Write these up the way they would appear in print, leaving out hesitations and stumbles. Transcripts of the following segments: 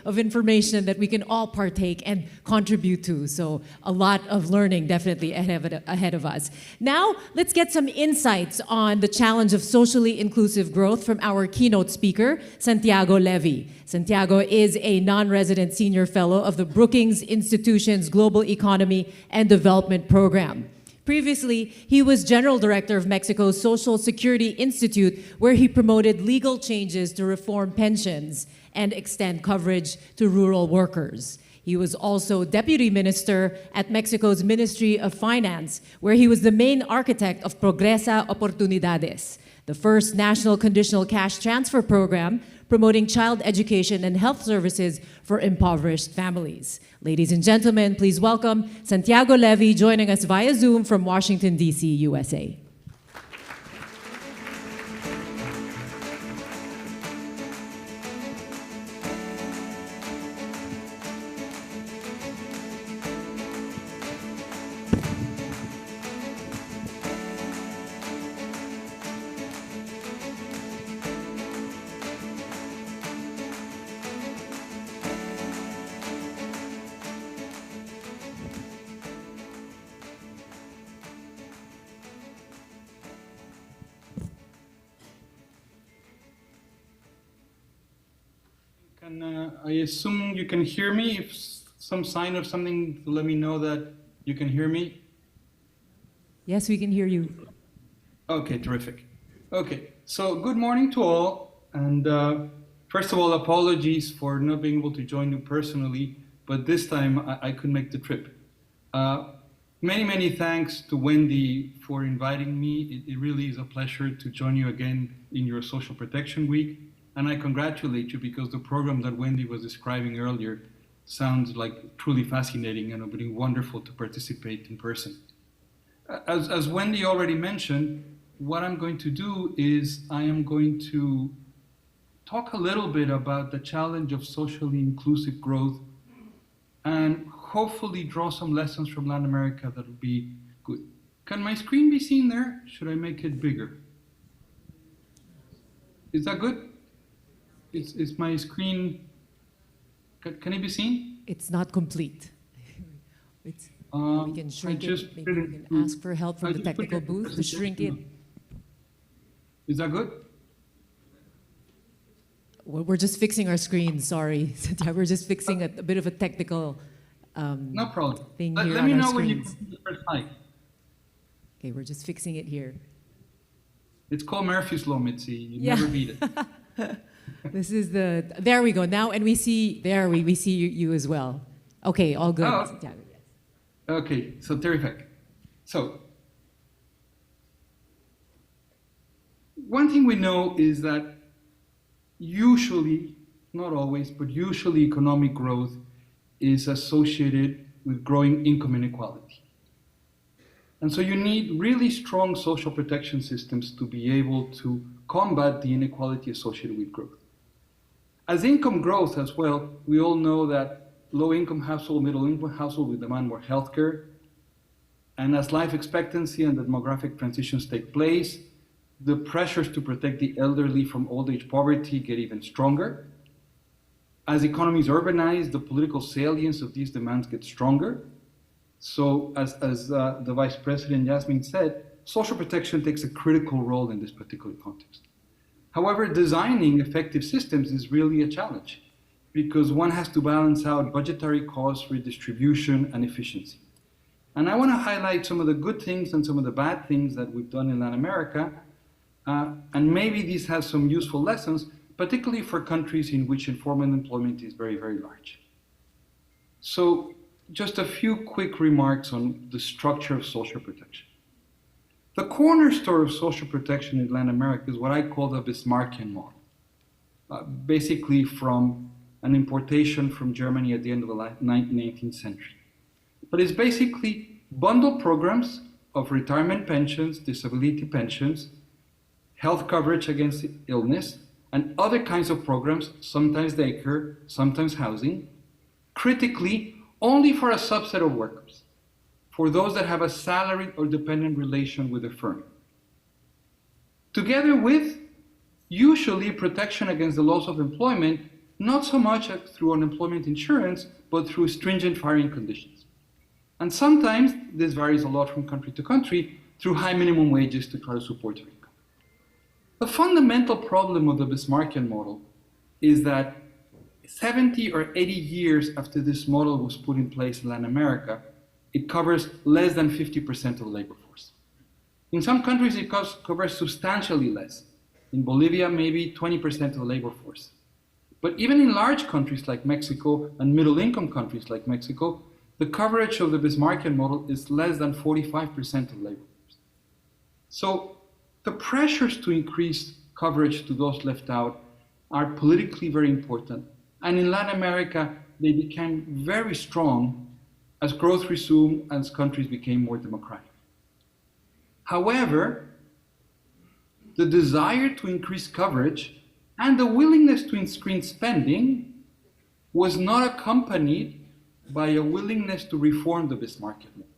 of information that we can all partake and contribute to. So a lot of learning definitely ahead of us. Now, let's get some insights on the challenge of socially inclusive growth from our keynote speaker, Santiago Levy. Santiago is a non-resident senior fellow of the Brookings Institution's Global Economy and Development Program. Previously, he was General Director of Mexico's Social Security Institute, where he promoted legal changes to reform pensions and extend coverage to rural workers. He was also Deputy Minister at Mexico's Ministry of Finance, where he was the main architect of Progresa Oportunidades, the first national conditional cash transfer program promoting child education and health services for impoverished families. Ladies and gentlemen, please welcome Santiago Levy joining us via Zoom from Washington, D.C., USA. I assume you can hear me. If some sign of something to let me know that you can hear me. Yes, we can hear you. Okay, terrific. Okay, so good morning to all. And first of all, apologies for not being able to join you personally, but this time I could make the trip. Many thanks to Wendy for inviting me. It really is a pleasure to join you again in your Social Protection Week. And I congratulate you because the program that Wendy was describing earlier sounds like truly fascinating and it would be wonderful to participate in person. As Wendy already mentioned, what I'm going to do is I am going to talk a little bit about the challenge of socially inclusive growth and hopefully draw some lessons from Latin America that would be good. Can my screen be seen there? Should I make it bigger? Is that good? Is my screen, can it be seen? It's not complete. We can shrink it. Maybe we can ask for help from the technical booth to shrink it. Is that good? Well, we're just fixing our screen, sorry. We're just fixing a bit of a technical no problem. Thing here let me on know our when you screens. can see the first slide. Okay, we're just fixing it here. It's called Murphy's Law, Mitzi. You never beat it. This is there we go. Now, and we see, we see you as well. Okay, all good. Oh, okay, so terrific. So, one thing we know is that usually, not always, but usually economic growth is associated with growing income inequality. And so you need really strong social protection systems to be able to combat the inequality associated with growth. As income grows as well, we all know that low-income household, middle-income household will demand more healthcare. And as life expectancy and demographic transitions take place, the pressures to protect the elderly from old age poverty get even stronger. As economies urbanize, the political salience of these demands gets stronger. So as the Vice President Yasmin said, social protection takes a critical role in this particular context. However, designing effective systems is really a challenge because one has to balance out budgetary costs, redistribution, and efficiency. And I want to highlight some of the good things and some of the bad things that we've done in Latin America. And maybe these have some useful lessons, particularly for countries in which informal employment is very, very large. So just a few quick remarks on the structure of social protection. The cornerstone of social protection in Latin America is what I call the Bismarckian model, basically from an importation from Germany at the end of the 19th century. But it's basically bundled programs of retirement pensions, disability pensions, health coverage against illness, and other kinds of programs, sometimes daycare, sometimes housing, critically only for a subset of workers, for those that have a salaried or dependent relation with a firm. Together with, usually, protection against the loss of employment, not so much through unemployment insurance, but through stringent firing conditions. And sometimes this varies a lot from country to country through high minimum wages to try to support your income. The fundamental problem of the Bismarckian model is that 70 or 80 years after this model was put in place in Latin America, it covers less than 50% of the labor force. In some countries, it covers substantially less. In Bolivia, maybe 20% of the labor force. But even in large countries like Mexico and middle-income countries like Mexico, the coverage of the Bismarckian model is less than 45% of labor force. So the pressures to increase coverage to those left out are politically very important. And in Latin America, they became very strong as growth resumed, as countries became more democratic. However, the desire to increase coverage and the willingness to increase spending was not accompanied by a willingness to reform the Bismarckian model.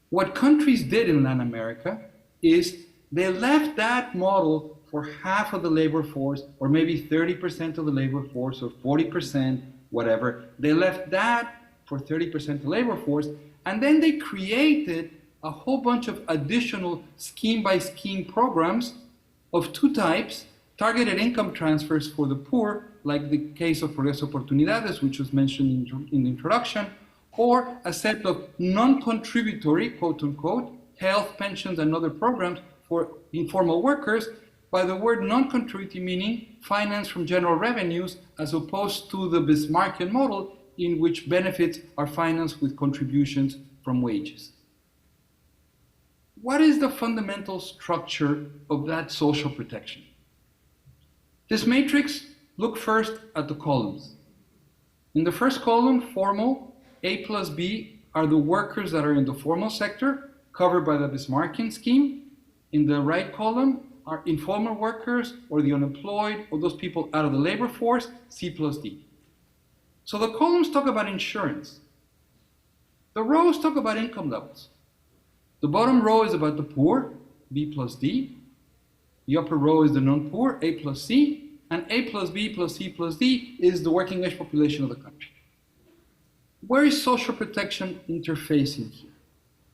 What countries did in Latin America is they left that model for half of the labor force, or maybe 30% of the labor force, or 40%, whatever. They left that for 30% of the labor force, and then they created a whole bunch of additional scheme-by-scheme programs of two types: targeted income transfers for the poor, like the case of Progreso Oportunidades, which was mentioned in the introduction, or a set of non-contributory, quote-unquote, health, pensions, and other programs for informal workers, by the word non-contributory meaning finance from general revenues, as opposed to the Bismarckian model, in which benefits are financed with contributions from wages. What is the fundamental structure of that social protection? This matrix, look first at the columns. In the first column, formal, A plus B are the workers that are in the formal sector, covered by the Bismarckian scheme. In the right column are informal workers, or the unemployed, or those people out of the labor force, C plus D. So the columns talk about insurance. The rows talk about income levels. The bottom row is about the poor, B plus D. The upper row is the non-poor, A plus C. And A plus B plus C plus D is the working age population of the country. Where is social protection interfacing here?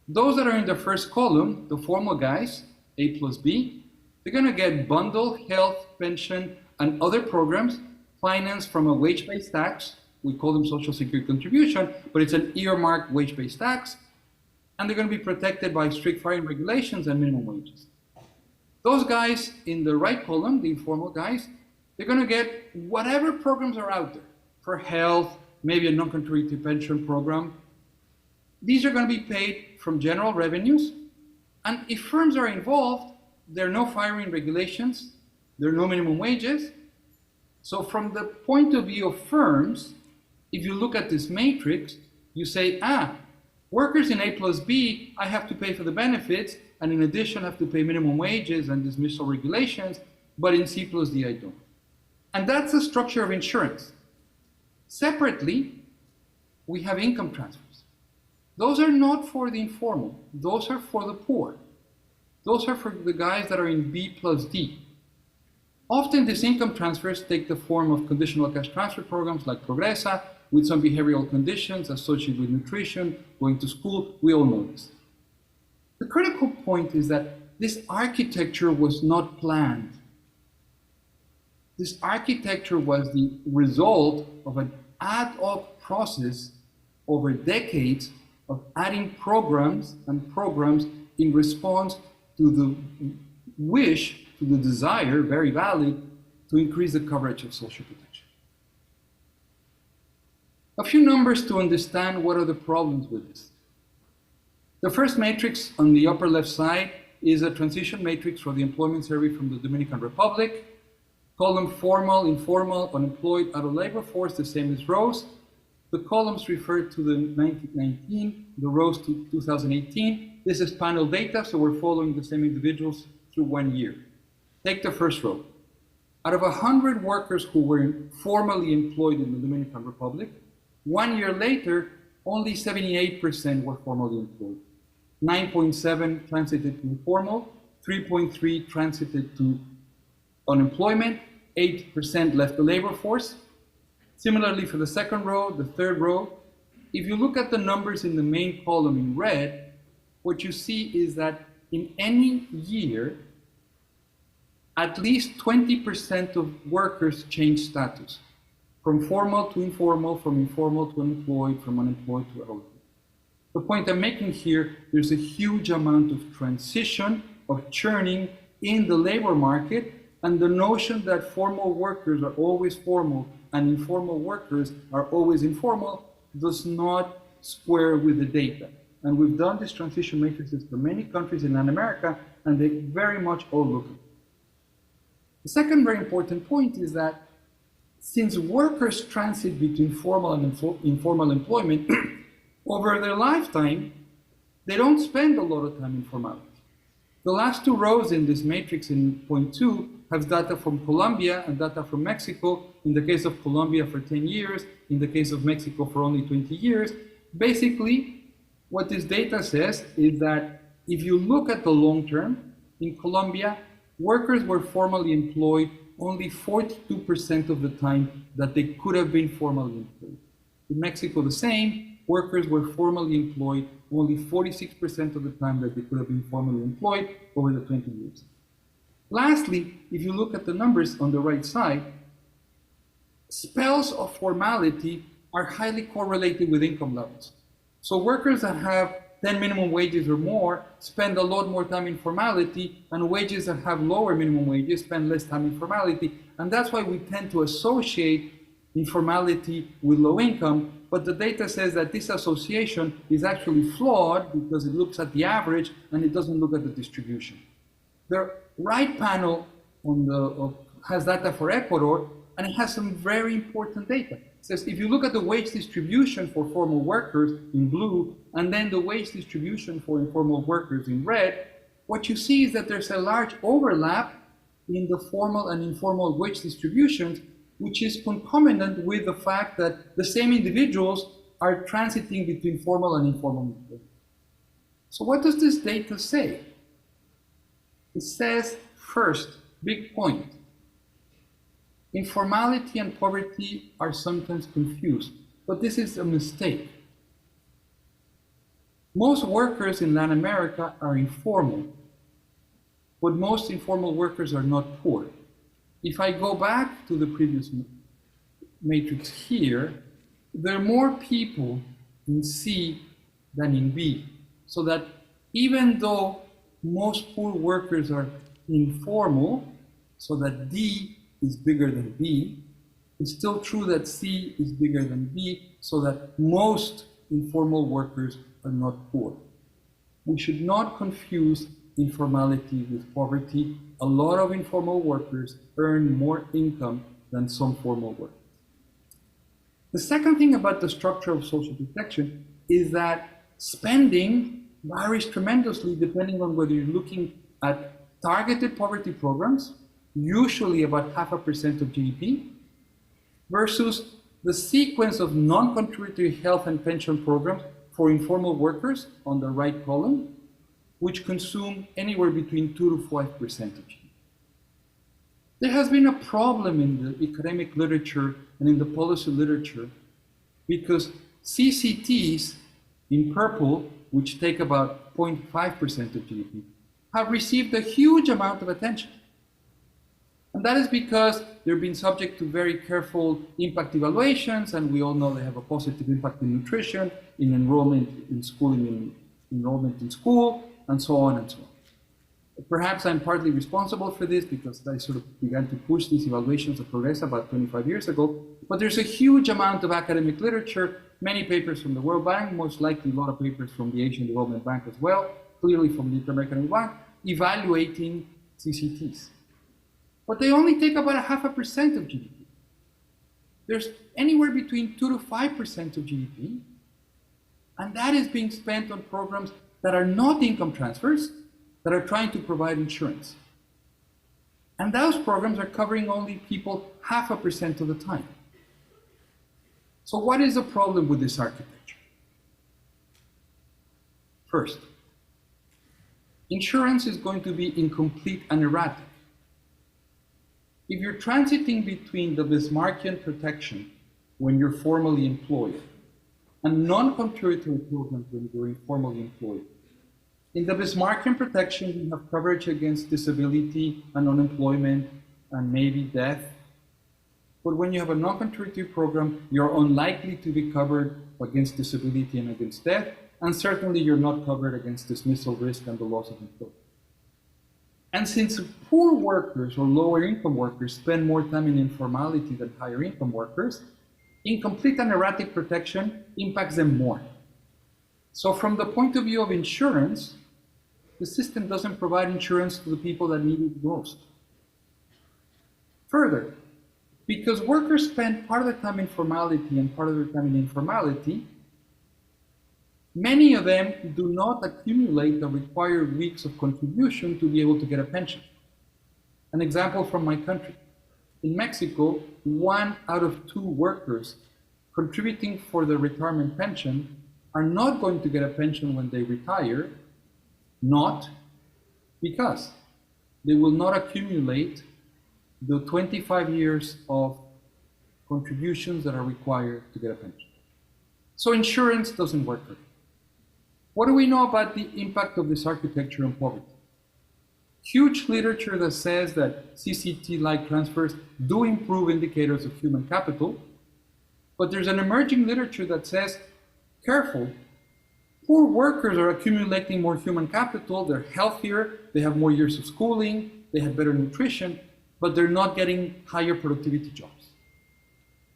Those that are in the first column, the formal guys, A plus B, they're going to get bundle, health, pension, and other programs financed from a wage-based tax. We call them social security contribution, but it's an earmarked wage-based tax. And they're going to be protected by strict firing regulations and minimum wages. Those guys in the right column, the informal guys, they're going to get whatever programs are out there for health, maybe a non-contributory pension program. These are going to be paid from general revenues. And if firms are involved, there are no firing regulations, there are no minimum wages. So from the point of view of firms, if you look at this matrix, you say, workers in A plus B, I have to pay for the benefits, and in addition, I have to pay minimum wages and dismissal regulations, but in C plus D, I don't. And that's the structure of insurance. Separately, we have income transfers. Those are not for the informal. Those are for the poor. Those are for the guys that are in B plus D. Often these income transfers take the form of conditional cash transfer programs like Progresa, with some behavioral conditions associated with nutrition, going to school. We all know this. The critical point is that this architecture was not planned. This architecture was the result of an ad hoc process over decades of adding programs and programs in response to the wish, to the desire, very valid, to increase the coverage of social protection. A few numbers to understand what are the problems with this. The first matrix on the upper left side is a transition matrix for the employment survey from the Dominican Republic. Column formal, informal, unemployed, out of labor force, the same as rows. The columns refer to the 1919, the rows to 2018. This is panel data, so we're following the same individuals through 1 year. Take the first row. Out of 100 workers who were formally employed in the Dominican Republic, 1 year later, only 78% were formally employed. 9.7 transited to informal, 3.3 transited to unemployment, 8% left the labor force. Similarly, for the second row, the third row, if you look at the numbers in the main column in red, what you see is that in any year, at least 20% of workers change status, from formal to informal, from informal to unemployed, from unemployed to eligible. The point I'm making here, there's a huge amount of transition, of churning in the labor market, and the notion that formal workers are always formal and informal workers are always informal does not square with the data. And we've done these transition matrices for many countries in Latin America, and they very much all look it. The second very important point is that since workers transit between formal and informal employment, over their lifetime, they don't spend a lot of time in formality. The last two rows in this matrix in point 2 have data from Colombia and data from Mexico. In the case of Colombia for 10 years, in the case of Mexico for only 20 years. Basically, what this data says is that if you look at the long term, in Colombia, workers were formally employed only 42% of the time that they could have been formally employed. In Mexico, the same. Workers were formally employed only 46% of the time that they could have been formally employed over the 20 years. Lastly, if you look at the numbers on the right side, spells of formality are highly correlated with income levels. So workers that have 10 minimum wages or more spend a lot more time in formality, and wages that have lower minimum wages spend less time in formality. And that's why we tend to associate informality with low income, but the data says that this association is actually flawed because it looks at the average and it doesn't look at the distribution. The right panel has data for Ecuador, and it has some very important data. It says if you look at the wage distribution for formal workers in blue, and then the wage distribution for informal workers in red, what you see is that there's a large overlap in the formal and informal wage distributions, which is concomitant with the fact that the same individuals are transiting between formal and informal employment. So what does this data say? It says, first, big point, informality and poverty are sometimes confused, but this is a mistake. Most workers in Latin America are informal, but most informal workers are not poor. If I go back to the previous matrix here, there are more people in C than in B, so that even though most poor workers are informal, so that D is bigger than B, it's still true that C is bigger than B, so that most informal workers are not poor. We should not confuse informality with poverty. A lot of informal workers earn more income than some formal workers. The second thing about the structure of social protection is that spending varies tremendously depending on whether you're looking at targeted poverty programs, usually about 0.5% of GDP, versus the sequence of non-contributory health and pension programs for informal workers on the right column, which consume anywhere between 2 to 5% of GDP. There has been a problem in the academic literature and in the policy literature because CCTs in purple, which take about 0.5% of GDP, have received a huge amount of attention. And that is because they've been subject to very careful impact evaluations, and we all know they have a positive impact in nutrition, in enrollment in schooling, in enrollment in school, and so on and so on. Perhaps I'm partly responsible for this because I sort of began to push these evaluations of progress about 25 years ago, but there's a huge amount of academic literature, many papers from the World Bank, most likely a lot of papers from the Asian Development Bank as well, clearly from the Inter-American Bank, evaluating CCTs. But they only take about 0.5% of GDP. There's anywhere between 2 to 5% of GDP, and that is being spent on programs that are not income transfers, that are trying to provide insurance. And those programs are covering only people 0.5% of the time. So what is the problem with this architecture? First, insurance is going to be incomplete and erratic. If you're transiting between the Bismarckian protection, when you're formally employed, and non-contributory programs when you're informally employed. In the Bismarckian protection, we have coverage against disability and unemployment and maybe death. But when you have a non-contributory program, you're unlikely to be covered against disability and against death, and certainly you're not covered against dismissal risk and the loss of employment. And since poor workers or lower income workers spend more time in informality than higher income workers, incomplete and erratic protection impacts them more. So from the point of view of insurance, the system doesn't provide insurance to the people that need it most. Further, because workers spend part of the time in formality and part of their time in informality, many of them do not accumulate the required weeks of contribution to be able to get a pension. An example from my country. In Mexico, 1 out of 2 workers contributing for the retirement pension are not going to get a pension when they retire, not because they will not accumulate the 25 years of contributions that are required to get a pension. So insurance doesn't work for it. What do we know about the impact of this architecture on poverty? Huge literature that says that CCT-like transfers do improve indicators of human capital, but there's an emerging literature that says, careful, poor workers are accumulating more human capital, they're healthier, they have more years of schooling, they have better nutrition, but they're not getting higher productivity jobs.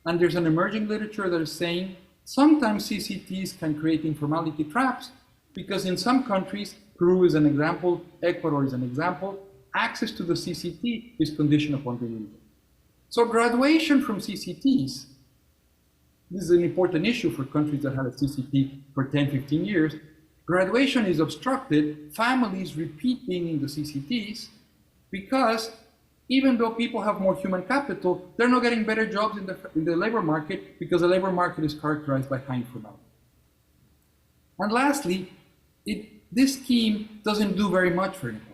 And there's an emerging literature that is saying sometimes CCTs can create informality traps because in some countries, Peru is an example, Ecuador is an example, access to the CCT is conditioned upon being legal. So graduation from CCTs, this is an important issue for countries that had a CCT for 10, 15 years. Graduation is obstructed, families repeat being in the CCTs because even though people have more human capital, they're not getting better jobs in the labor market because the labor market is characterized by high informality. And lastly, this scheme doesn't do very much for anyone.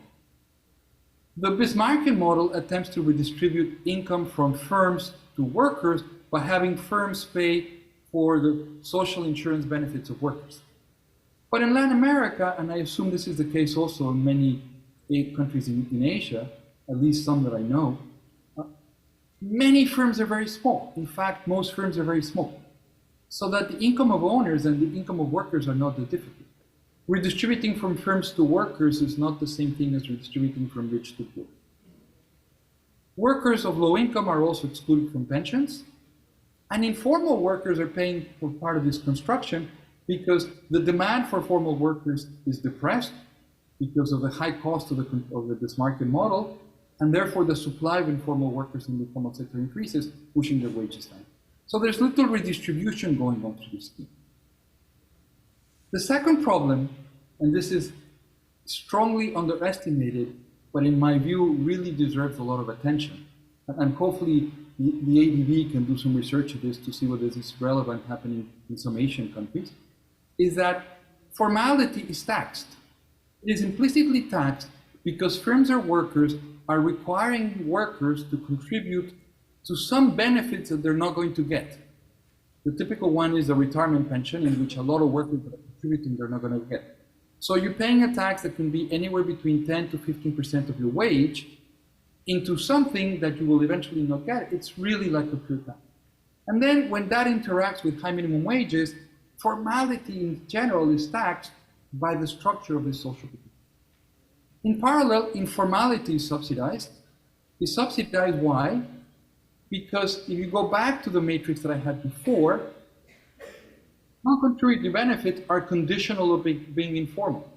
The Bismarckian model attempts to redistribute income from firms to workers by having firms pay for the social insurance benefits of workers. But in Latin America, and I assume this is the case also in many countries in Asia, at least some that I know, many firms are very small. In fact, most firms are very small. So that the income of owners and the income of workers are not that difficult. Redistributing from firms to workers is not the same thing as redistributing from rich to poor. Workers of low income are also excluded from pensions. And informal workers are paying for part of this construction because the demand for formal workers is depressed because of the high cost of the Bismarckian model, and therefore the supply of informal workers in the formal sector increases, pushing their wages down. So there's little redistribution going on through this scheme. The second problem, and this is strongly underestimated, but in my view really deserves a lot of attention, and hopefully the ADB can do some research of this to see whether this is relevant happening in some Asian countries, is that formality is taxed. It is implicitly taxed because firms or workers are requiring workers to contribute to some benefits that they're not going to get. The typical one is the retirement pension, in which a lot of workers are contributing they're not going to get. So you're paying a tax that can be anywhere between 10 to 15% of your wage into something that you will eventually not get. It's really like a pure tax. And then when that interacts with high minimum wages, formality in general is taxed by the structure of the social protection. In parallel, informality is subsidized. It's subsidized, why? Because if you go back to the matrix that I had before, non-contributory benefits are conditional of being informal.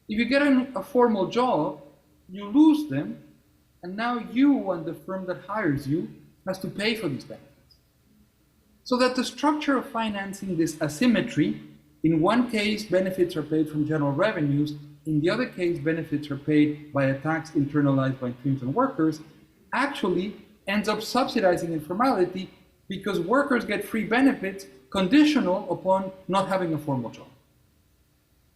If you get a formal job, you lose them, and now you and the firm that hires you has to pay for these benefits. So that the structure of financing this asymmetry, in one case, benefits are paid from general revenues, in the other case, benefits are paid by a tax internalized by firms and workers, actually ends up subsidizing informality because workers get free benefits conditional upon not having a formal job.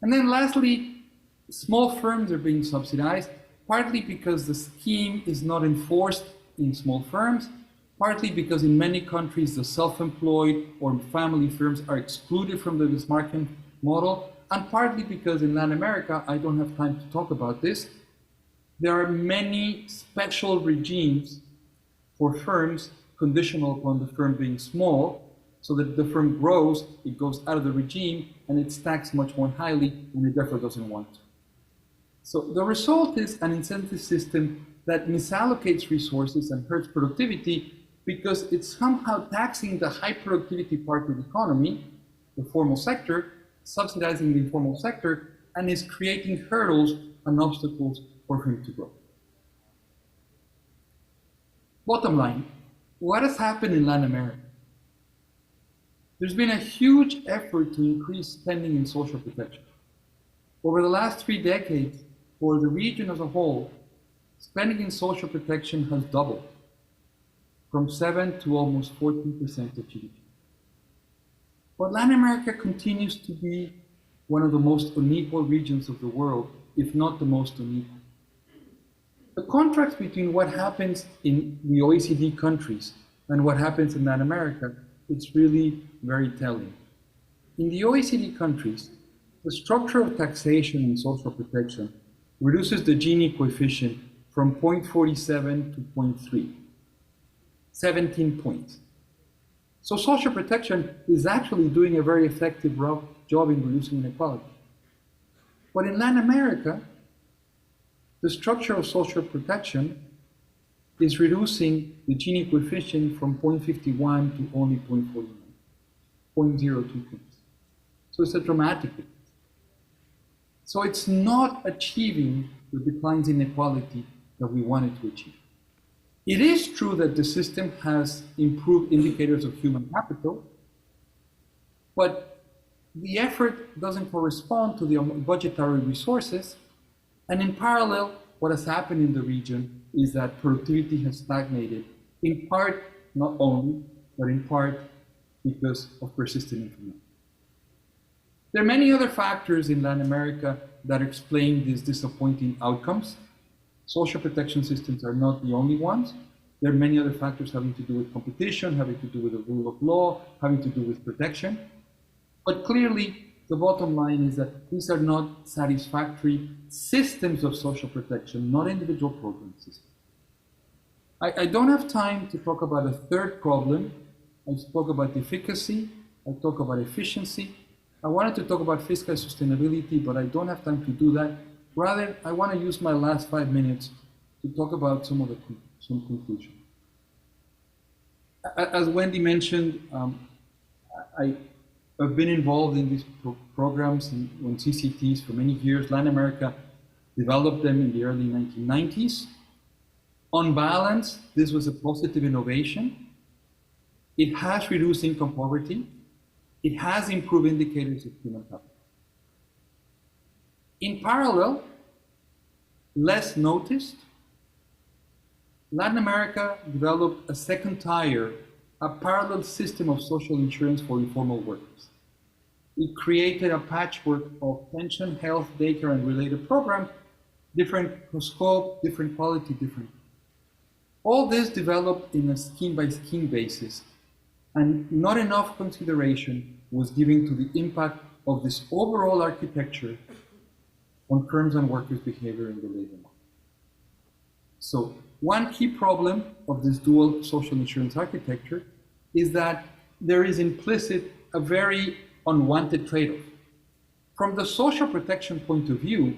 And then lastly, small firms are being subsidized, partly because the scheme is not enforced in small firms, partly because in many countries the self-employed or family firms are excluded from the Bismarckian model, and partly because in Latin America, I don't have time to talk about this, there are many special regimes for firms conditional upon the firm being small, so that the firm grows, it goes out of the regime, and it's taxed much more highly, and it therefore doesn't want to. So the result is an incentive system that misallocates resources and hurts productivity because it's somehow taxing the high productivity part of the economy, the formal sector, subsidizing the informal sector, and is creating hurdles and obstacles for him to grow. Bottom line, what has happened in Latin America? There's been a huge effort to increase spending in social protection. Over the last 3 decades, for the region as a whole, spending in social protection has doubled, from 7 to almost 14% of GDP. But Latin America continues to be one of the most unequal regions of the world, if not the most unequal. The contrast between what happens in the OECD countries and what happens in Latin America, it's really very telling. In the OECD countries, the structure of taxation and social protection reduces the Gini coefficient from 0.47 to 0.3, 17 points. So social protection is actually doing a very effective job in reducing inequality. But in Latin America, the structure of social protection is reducing the Gini coefficient from 0.51 to only 0.49, 0.02 points. So it's a dramatic difference. So it's not achieving the declines in inequality that we wanted to achieve. It is true that the system has improved indicators of human capital, but the effort doesn't correspond to the budgetary resources. And in parallel, what has happened in the region is that productivity has stagnated, in part, not only, but in part because of persistent inequality. There are many other factors in Latin America that explain these disappointing outcomes. Social protection systems are not the only ones. There are many other factors having to do with competition, having to do with the rule of law, having to do with protection. But clearly, the bottom line is that these are not satisfactory systems of social protection, not individual program systems. I don't have time to talk about a third problem. I spoke about efficacy, I talk about efficiency. I wanted to talk about fiscal sustainability, but I don't have time to do that. Rather, I want to use my last 5 minutes to talk about some conclusion. As Wendy mentioned, I've been involved in these programs and CCTs for many years. Latin America developed them in the early 1990s. On balance, this was a positive innovation. It has reduced income poverty. It has improved indicators of human capital. In parallel, less noticed, Latin America developed a second tier, a parallel system of social insurance for informal workers. It created a patchwork of pension, health, daycare, and related programs, different scope, different quality, different. All this developed in a scheme-by-scheme basis, and not enough consideration was given to the impact of this overall architecture on firms and workers' behavior in the labor market. So one key problem of this dual social insurance architecture is that there is implicit a very unwanted trade-off. From the social protection point of view,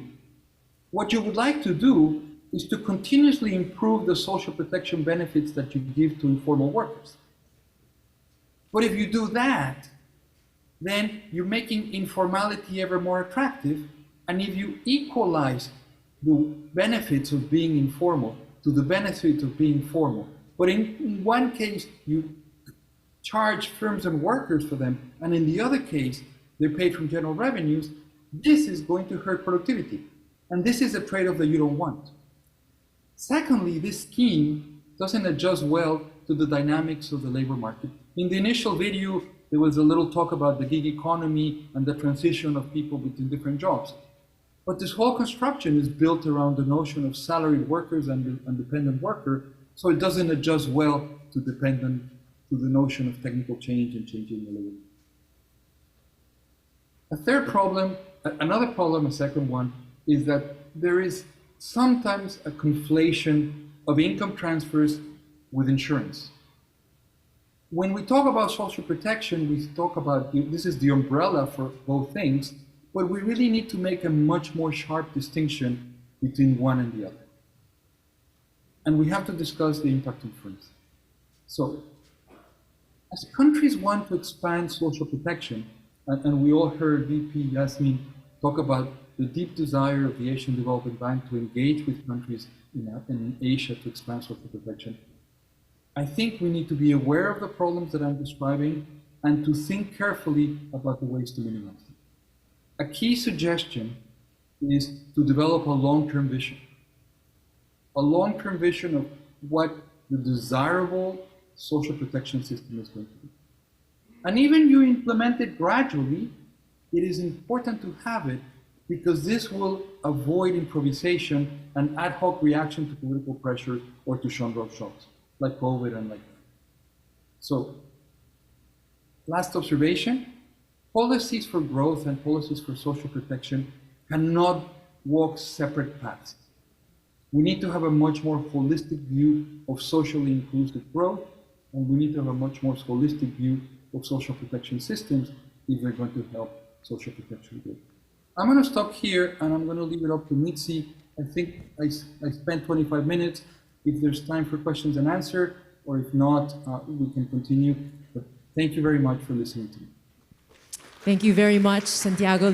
what you would like to do is to continuously improve the social protection benefits that you give to informal workers. But if you do that, then you're making informality ever more attractive. And if you equalize the benefits of being informal to the benefits of being formal, but in one case you charge firms and workers for them, and in the other case they're paid from general revenues, this is going to hurt productivity. And this is a trade-off that you don't want. Secondly, this scheme doesn't adjust well to the dynamics of the labor market. In the initial video, there was a little talk about the gig economy and the transition of people between different jobs. But this whole construction is built around the notion of salaried workers and dependent worker, so it doesn't adjust well too dependent to the notion of technical change and changing the living. A third problem, another problem, a second one, is that there is sometimes a conflation of income transfers with insurance. When we talk about social protection, we talk about, this is the umbrella for both things, but we really need to make a much more sharp distinction between one and the other. And we have to discuss the impact on firms. So, as countries want to expand social protection, and we all heard VP Yasmin talk about the deep desire of the Asian Development Bank to engage with countries in Asia to expand social protection, I think we need to be aware of the problems that I'm describing and to think carefully about the ways to minimize them. A key suggestion is to develop a long-term vision. A long-term vision of what the desirable social protection system is going to be. And even you implement it gradually, it is important to have it because this will avoid improvisation and ad hoc reaction to political pressure or to shocks, like COVID and like that. So, last observation, policies for growth and policies for social protection cannot walk separate paths. We need to have a much more holistic view of socially inclusive growth, and we need to have a much more holistic view of social protection systems if they're going to help social protection growth. I'm going to stop here, and I'm going to leave it up to Mitzi. I think I spent 25 minutes. If there's time for questions and answer, or if not, we can continue. But thank you very much for listening to me. Thank you very much, Santiago.